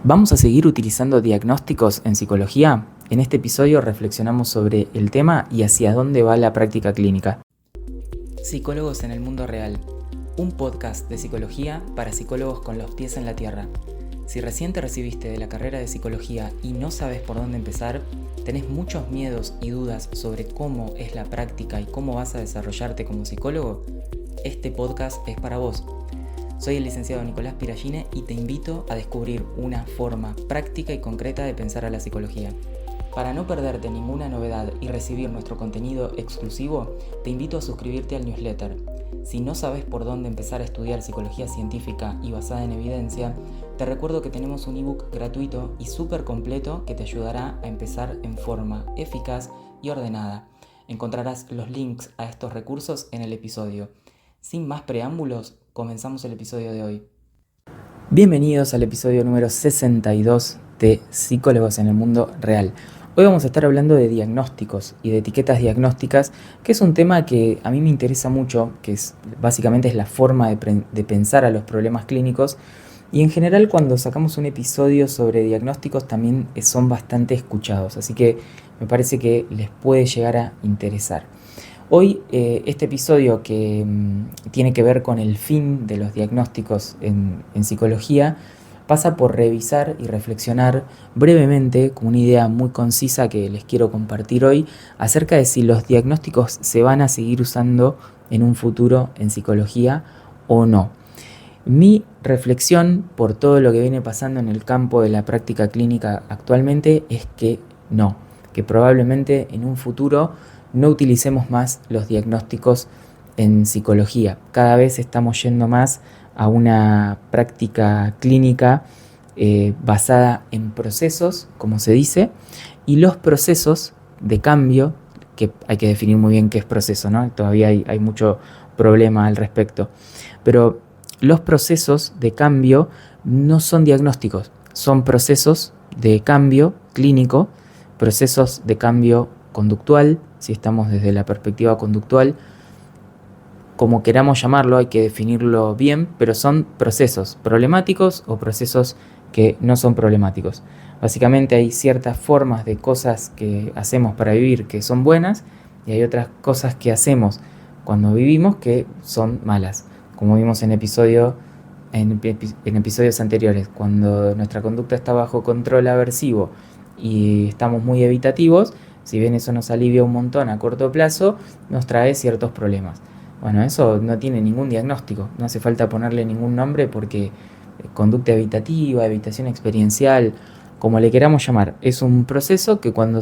¿Vamos a seguir utilizando diagnósticos en psicología? En este episodio reflexionamos sobre el tema y hacia dónde va la práctica clínica. Psicólogos en el mundo real, un podcast de psicología para psicólogos con los pies en la tierra. Si recién te recibiste de la carrera de psicología y no sabes por dónde empezar, tenés muchos miedos y dudas sobre cómo es la práctica y cómo vas a desarrollarte como psicólogo, este podcast es para vos. Soy el licenciado Nicolás Piragine y te invito a descubrir una forma práctica y concreta de pensar a la psicología. Para no perderte ninguna novedad y recibir nuestro contenido exclusivo, te invito a suscribirte al newsletter. Si no sabes por dónde empezar a estudiar psicología científica y basada en evidencia, te recuerdo que tenemos un ebook gratuito y súper completo que te ayudará a empezar en forma eficaz y ordenada. Encontrarás los links a estos recursos en el episodio. Sin más preámbulos, comenzamos el episodio de hoy. Bienvenidos al episodio número 62 de Psicólogos en el Mundo Real. Hoy vamos a estar hablando de diagnósticos y de etiquetas diagnósticas, que es un tema que a mí me interesa mucho, que básicamente es la forma de pensar a los problemas clínicos. Y en general cuando sacamos un episodio sobre diagnósticos también son bastante escuchados, así que me parece que les puede llegar a interesar. Hoy este episodio que tiene que ver con el fin de los diagnósticos en psicología pasa por revisar y reflexionar brevemente con una idea muy concisa que les quiero compartir hoy acerca de si los diagnósticos se van a seguir usando en un futuro en psicología o no. Mi reflexión por todo lo que viene pasando en el campo de la práctica clínica actualmente es que no, que probablemente en un futuro no utilicemos más los diagnósticos en psicología. Cada vez estamos yendo más a una práctica clínica basada en procesos, como se dice, y los procesos de cambio, que hay que definir muy bien qué es proceso, ¿no? Todavía hay mucho problema al respecto. Pero los procesos de cambio no son diagnósticos, son procesos de cambio clínico, procesos de cambio conductual, si estamos desde la perspectiva conductual, como queramos llamarlo, hay que definirlo bien, pero son procesos problemáticos o procesos que no son problemáticos. Básicamente hay ciertas formas de cosas que hacemos para vivir que son buenas y hay otras cosas que hacemos cuando vivimos que son malas, como vimos en episodios anteriores. Cuando nuestra conducta está bajo control aversivo y estamos muy evitativos, si bien eso nos alivia un montón a corto plazo, nos trae ciertos problemas. Bueno, eso no tiene ningún diagnóstico, no hace falta ponerle ningún nombre porque conducta evitativa, evitación experiencial, como le queramos llamar, es un proceso que cuando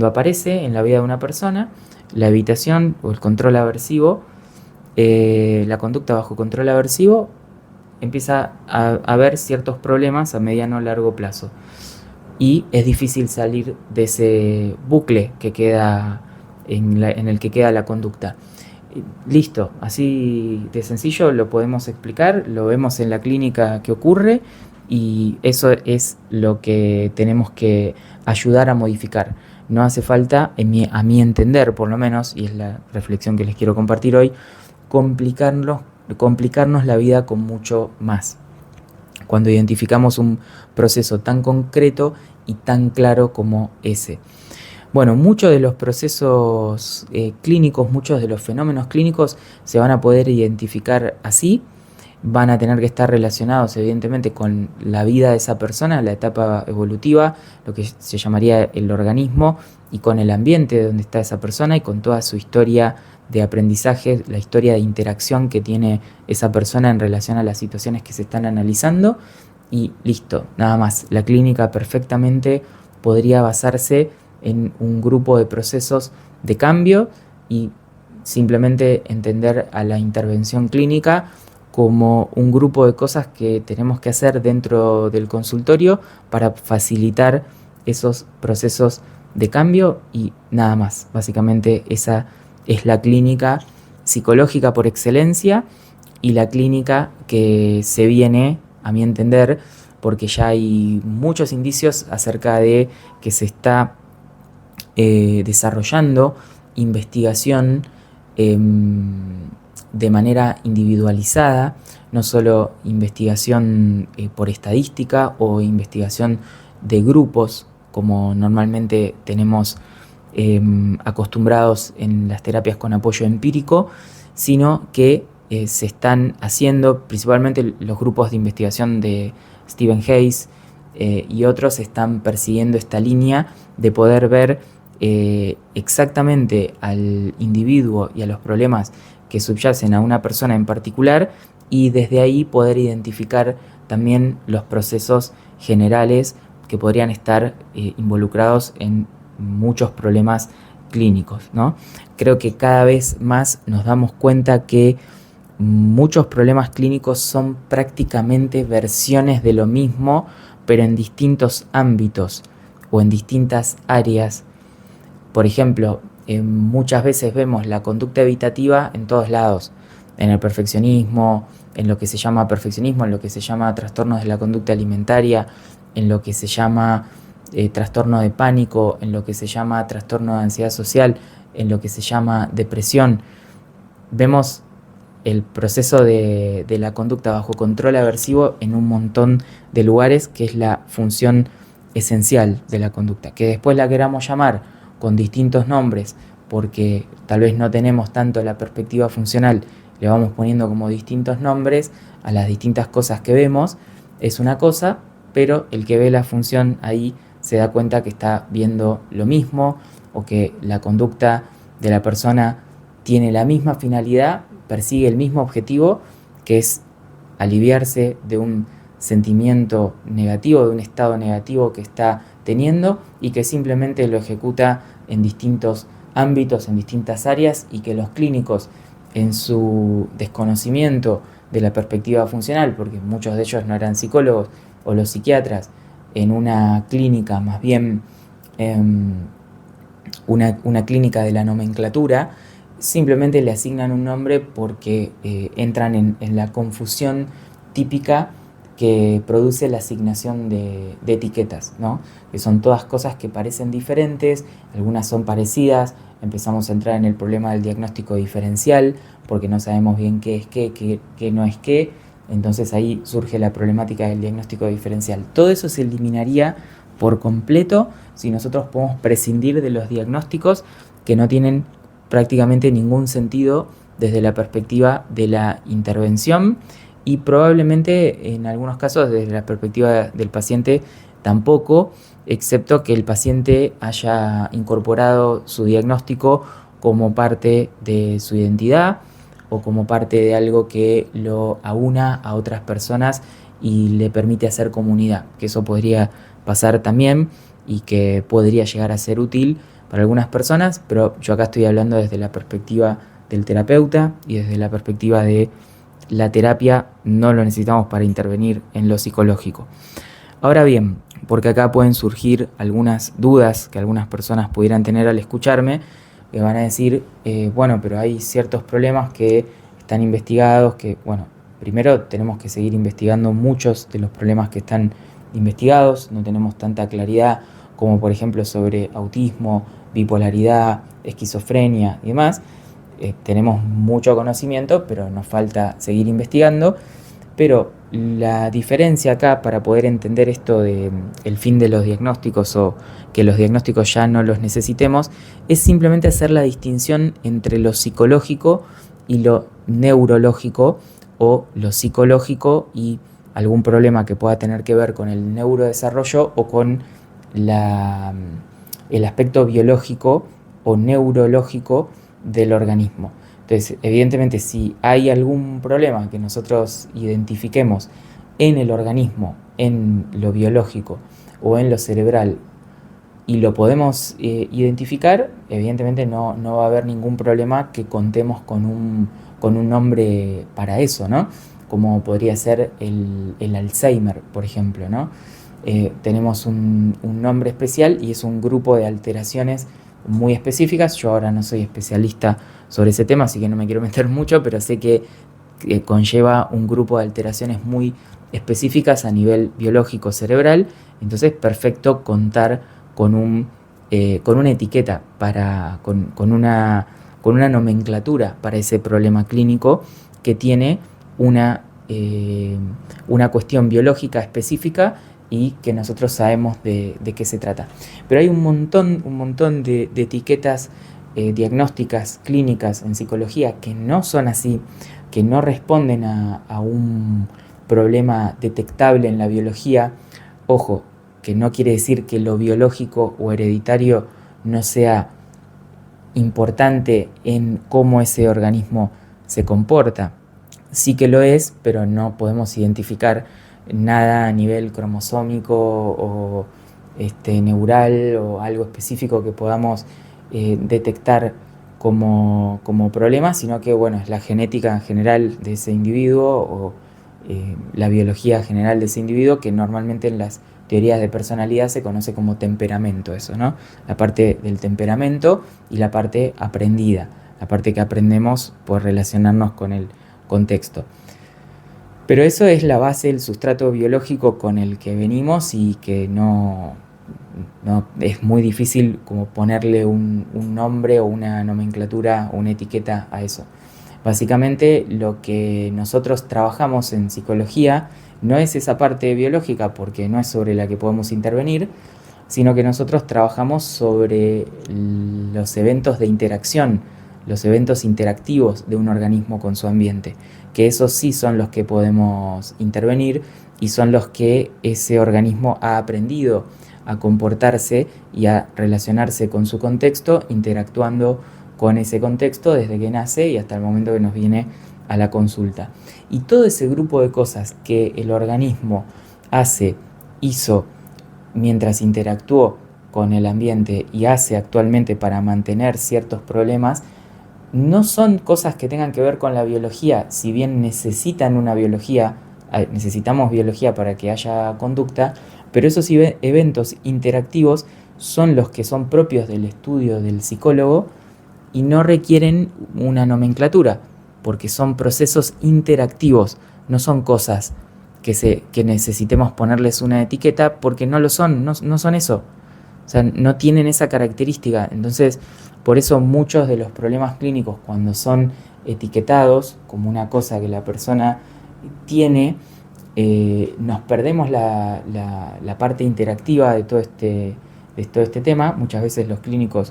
aparece en la vida de una persona, la evitación o el control aversivo, la conducta bajo control aversivo, empieza a haber ciertos problemas a mediano o largo plazo. Y es difícil salir de ese bucle que queda en el que queda la conducta. Listo, así de sencillo lo podemos explicar, lo vemos en la clínica que ocurre y eso es lo que tenemos que ayudar a modificar. No hace falta, a mi entender por lo menos, y es la reflexión que les quiero compartir hoy, complicarnos la vida con mucho más. Cuando identificamos un proceso tan concreto y tan claro como ese. Bueno, muchos de los procesos clínicos, muchos de los fenómenos clínicos se van a poder identificar así, van a tener que estar relacionados evidentemente con la vida de esa persona, la etapa evolutiva, lo que se llamaría el organismo, y con el ambiente donde está esa persona y con toda su historia de aprendizaje, la historia de interacción que tiene esa persona en relación a las situaciones que se están analizando, y listo, nada más. La clínica perfectamente podría basarse en un grupo de procesos de cambio y simplemente entender a la intervención clínica como un grupo de cosas que tenemos que hacer dentro del consultorio para facilitar esos procesos de cambio y nada más. Básicamente esa es la clínica psicológica por excelencia y la clínica que se viene, a mi entender, porque ya hay muchos indicios acerca de que se está desarrollando investigación de manera individualizada no solo investigación por estadística o investigación de grupos, como normalmente tenemos acostumbrados en las terapias con apoyo empírico, sino que se están haciendo, principalmente los grupos de investigación de Stephen Hayes y otros están persiguiendo esta línea de poder ver exactamente al individuo y a los problemas que subyacen a una persona en particular, y desde ahí poder identificar también los procesos generales que podrían estar involucrados en muchos problemas clínicos, ¿no? Creo que cada vez más nos damos cuenta que muchos problemas clínicos son prácticamente versiones de lo mismo, pero en distintos ámbitos o en distintas áreas. Por ejemplo, muchas veces vemos la conducta evitativa en todos lados, en el perfeccionismo, en lo que se llama perfeccionismo, en lo que se llama trastornos de la conducta alimentaria, en lo que se llama trastorno de pánico, en lo que se llama trastorno de ansiedad social, en lo que se llama depresión. Vemos el proceso de la conducta bajo control aversivo en un montón de lugares, que es la función esencial de la conducta. Que después la queramos llamar con distintos nombres porque tal vez no tenemos tanto la perspectiva funcional, le vamos poniendo como distintos nombres a las distintas cosas que vemos, es una cosa, pero el que ve la función ahí se da cuenta que está viendo lo mismo, o que la conducta de la persona tiene la misma finalidad, persigue el mismo objetivo, que es aliviarse de un sentimiento negativo, de un estado negativo que está teniendo, y que simplemente lo ejecuta en distintos ámbitos, en distintas áreas, y que los clínicos, en su desconocimiento de la perspectiva funcional, porque muchos de ellos no eran psicólogos, o los psiquiatras, en una clínica más bien una clínica de la nomenclatura, simplemente le asignan un nombre porque entran en la confusión típica que produce la asignación de etiquetas, ¿no? Que son todas cosas que parecen diferentes, algunas son parecidas. Empezamos a entrar en el problema del diagnóstico diferencial, porque no sabemos bien qué es qué no es qué. Entonces ahí surge la problemática del diagnóstico diferencial. Todo eso se eliminaría por completo si nosotros podemos prescindir de los diagnósticos que no tienen prácticamente ningún sentido desde la perspectiva de la intervención, y probablemente en algunos casos desde la perspectiva del paciente tampoco, excepto que el paciente haya incorporado su diagnóstico como parte de su identidad o como parte de algo que lo aúna a otras personas y le permite hacer comunidad, que eso podría pasar también y que podría llegar a ser útil para algunas personas, pero yo acá estoy hablando desde la perspectiva del terapeuta y desde la perspectiva de la terapia. No lo necesitamos para intervenir en lo psicológico. Ahora bien, porque acá pueden surgir algunas dudas que algunas personas pudieran tener al escucharme, que van a decir, bueno, pero hay ciertos problemas que están investigados, que, bueno, primero tenemos que seguir investigando muchos de los problemas que están investigados, no tenemos tanta claridad como por ejemplo sobre autismo, bipolaridad, esquizofrenia y demás. Tenemos mucho conocimiento, pero nos falta seguir investigando. Pero la diferencia acá, para poder entender esto de el fin de los diagnósticos o que los diagnósticos ya no los necesitemos, es simplemente hacer la distinción entre lo psicológico y lo neurológico, o lo psicológico y algún problema que pueda tener que ver con el neurodesarrollo o con el aspecto biológico o neurológico del organismo. Entonces, evidentemente, si hay algún problema que nosotros identifiquemos en el organismo, en lo biológico o en lo cerebral, y lo podemos identificar, evidentemente no va a haber ningún problema que contemos con un nombre para eso, ¿no? Como podría ser el Alzheimer, por ejemplo, ¿no? Tenemos un nombre especial y es un grupo de alteraciones muy específicas. Yo ahora no soy especialista sobre ese tema, así que no me quiero meter mucho, pero sé que conlleva un grupo de alteraciones muy específicas a nivel biológico cerebral. Entonces, perfecto contar con una etiqueta, con una nomenclatura para ese problema clínico que tiene una una cuestión biológica específica y que nosotros sabemos de qué se trata. Pero hay un montón de etiquetas diagnósticas, clínicas en psicología que no son así, que no responden a un problema detectable en la biología. Ojo, que no quiere decir que lo biológico o hereditario no sea importante en cómo ese organismo se comporta. Sí que lo es, pero no podemos identificar nada a nivel cromosómico o neural o algo específico que podamos detectar como problema, sino que es la genética general de ese individuo o la biología general de ese individuo, que normalmente en las teorías de personalidad se conoce como temperamento, eso, ¿no? La parte del temperamento y la parte aprendida, la parte que aprendemos por relacionarnos con el contexto. Pero eso es la base, el sustrato biológico con el que venimos y que no es muy difícil como ponerle un nombre o una nomenclatura o una etiqueta a eso. Básicamente lo que nosotros trabajamos en psicología no es esa parte biológica, porque no es sobre la que podemos intervenir, sino que nosotros trabajamos sobre los eventos de interacción, los eventos interactivos de un organismo con su ambiente, que esos sí son los que podemos intervenir y son los que ese organismo ha aprendido a comportarse y a relacionarse con su contexto, interactuando con ese contexto desde que nace y hasta el momento que nos viene a la consulta. Y todo ese grupo de cosas que el organismo hizo mientras interactuó con el ambiente y hace actualmente para mantener ciertos problemas, no son cosas que tengan que ver con la biología. Si bien necesitamos biología para que haya conducta, pero esos eventos interactivos son los que son propios del estudio del psicólogo y no requieren una nomenclatura, porque son procesos interactivos, no son cosas que necesitemos ponerles una etiqueta, porque no lo son, no son eso. O sea, no tienen esa característica. Entonces, por eso muchos de los problemas clínicos, cuando son etiquetados como una cosa que la persona tiene, nos perdemos la parte interactiva de todo este tema. Muchas veces los clínicos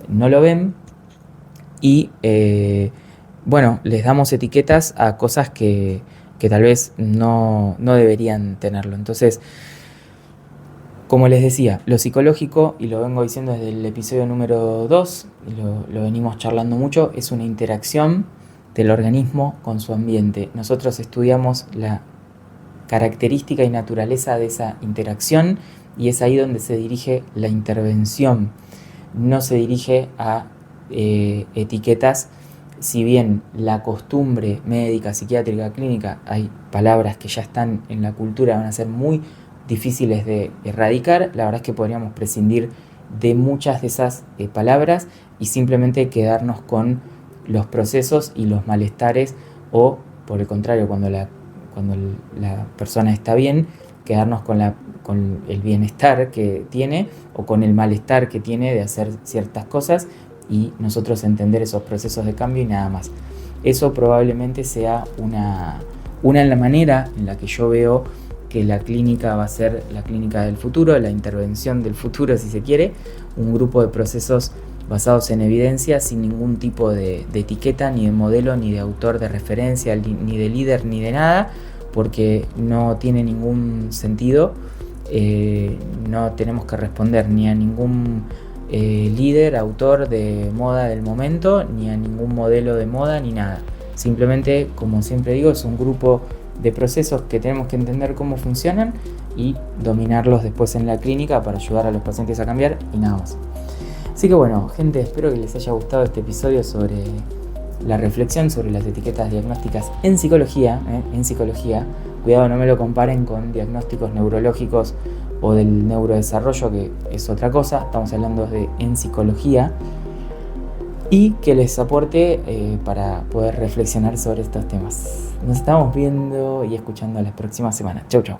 no lo ven y les damos etiquetas a cosas que tal vez no deberían tenerlo. Entonces, como les decía, lo psicológico, y lo vengo diciendo desde el episodio número 2, y lo venimos charlando mucho, es una interacción del organismo con su ambiente. Nosotros estudiamos la característica y naturaleza de esa interacción y es ahí donde se dirige la intervención. No se dirige a etiquetas, si bien la costumbre médica, psiquiátrica, clínica, hay palabras que ya están en la cultura, van a ser muy difíciles de erradicar. La verdad es que podríamos prescindir de muchas de esas palabras y simplemente quedarnos con los procesos y los malestares, o por el contrario, cuando la persona está bien, quedarnos con el bienestar que tiene o con el malestar que tiene de hacer ciertas cosas y nosotros entender esos procesos de cambio y nada más. Eso probablemente sea una en la manera en la que yo veo que la clínica va a ser la clínica del futuro, la intervención del futuro si se quiere, un grupo de procesos basados en evidencia, sin ningún tipo de etiqueta, ni de modelo, ni de autor de referencia, ni de líder, ni de nada, porque no tiene ningún sentido. No tenemos que responder ni a ningún líder, autor de moda del momento, ni a ningún modelo de moda, ni nada. Simplemente, como siempre digo, es un grupo de procesos que tenemos que entender cómo funcionan y dominarlos después en la clínica para ayudar a los pacientes a cambiar y nada más. Así que bueno, gente, espero que les haya gustado este episodio sobre la reflexión sobre las etiquetas diagnósticas en psicología. Cuidado, no me lo comparen con diagnósticos neurológicos o del neurodesarrollo, que es otra cosa. Estamos hablando en psicología. Y que les aporte para poder reflexionar sobre estos temas. Nos estamos viendo y escuchando la próxima semana. Chau, chau.